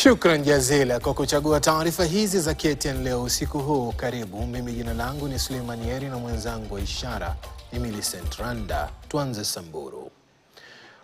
Shukran jazila kwa kuchagua taarifa hizi za KTN leo usiku huu. Karibu, mimi jina langu ni Suleiman Yeri na mwenzangu wa ishara ni Millicent Randa. Tuanze Samburu.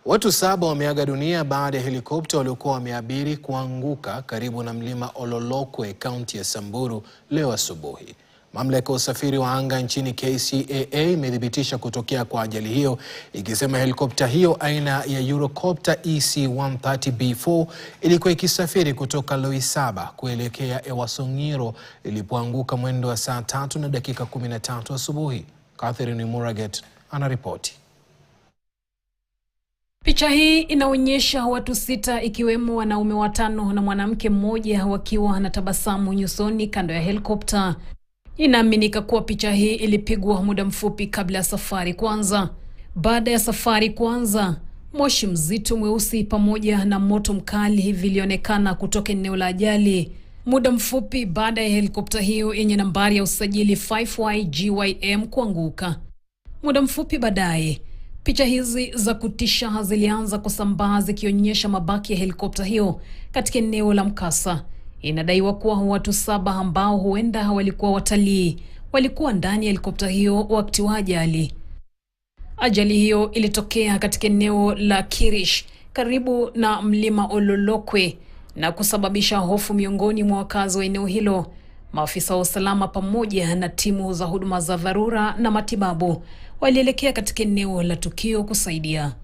Watu 7 wameaga dunia baada ya helikopta waliokuwa wameabiri kuanguka karibu na mlima Ololokwe, kaunti ya Samburu leo asubuhi. Mamlaka ya usafiri wa anga nchini KCAA imethibitisha kutokea kwa ajali hiyo, ikisema helikopta hiyo aina ya Eurocopter EC-130B4 ilikuwa ikisafiri kutoka Loisaba kuelekea Ewasongiro ilipoanguka mwendo wa saa 3:13 asubuhi. Catherine Muraget anaripoti. Picha hii inaonyesha watu 6 ikiwemo wanaume 5 na mwanamke mmoja wakiwa na tabasamu nyusoni kando ya helikopta. Inaaminika kuwa picha hii ilipigwa muda mfupi kabla ya safari kuanza. Baada ya safari kuanza, moshi mzito mweusi pamoja na moto mkali vilionekana kutoka eneo la ajali. Muda mfupi baada ya helikopta hiyo yenye nambari ya usajili 5YGYM kuanguka. Muda mfupi baadaye, picha hizi za kutisha zilianza kusambaa zikionyesha mabaki ya helikopta hiyo katika eneo la mkasa. Inadaiwa kuwa watu 7 ambao huenda walikuwa watalii walikuwa ndani ya helikopta hiyo wakati wa ajali. Ajali hiyo ilitokea katika eneo la Kirish karibu na mlima Ololokwe na kusababisha hofu miongoni mwa wakazi wa eneo hilo. Maafisa wa usalama pamoja na timu za huduma za dharura na matibabu walielekea katika eneo la tukio kusaidia.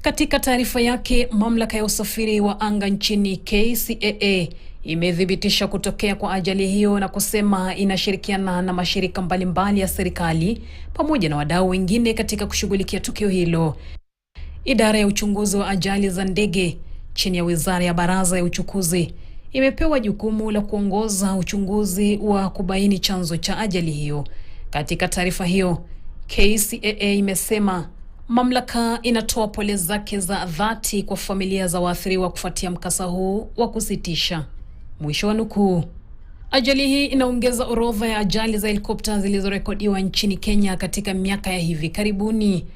Katika taarifa yake, mamlaka ya usafiri wa anga nchini KCAA imethibitisha kutokea kwa ajali hiyo na kusema inashirikiana na mashirika mbalimbali ya serikali pamoja na wadau wengine katika kushughulikia tukio hilo. Idara ya uchunguzi wa ajali za ndege chini ya Wizara ya Baraza ya Uchukuzi imepewa jukumu la kuongoza uchunguzi wa kubaini chanzo cha ajali hiyo. Katika taarifa hiyo, KCAA imesema mamlaka inatoa pole zake za dhati kwa familia za waathiriwa kufuatia mkasa huu wa kusitisha. Mwisho wa nukuu. Ajali hii inaongeza orodha ya ajali za helikopta zilizorekodiwa nchini Kenya katika miaka ya hivi karibuni.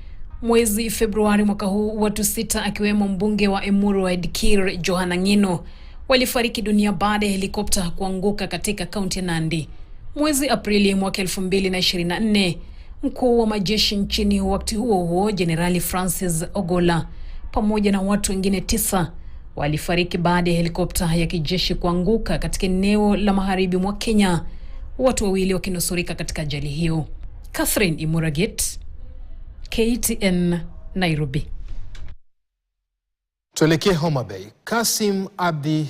Mwezi Februari mwaka huu, watu 6 akiwemo mbunge wa Emuru Edkir Johana Ngino walifariki dunia baada ya helikopta kuanguka katika kaunti ya Nandi. Mwezi Aprili mwaka 2024, mkuu wa majeshi nchini wakati huo huo Jenerali Francis Ogola pamoja na watu wengine 9 walifariki baada ya helikopta ya kijeshi kuanguka katika eneo la magharibi mwa Kenya, watu 2 wakinusurika katika ajali hiyo. Catherine Muraget, KTN, Nairobi. Tuelekee Homa Bay. Kasim Abdi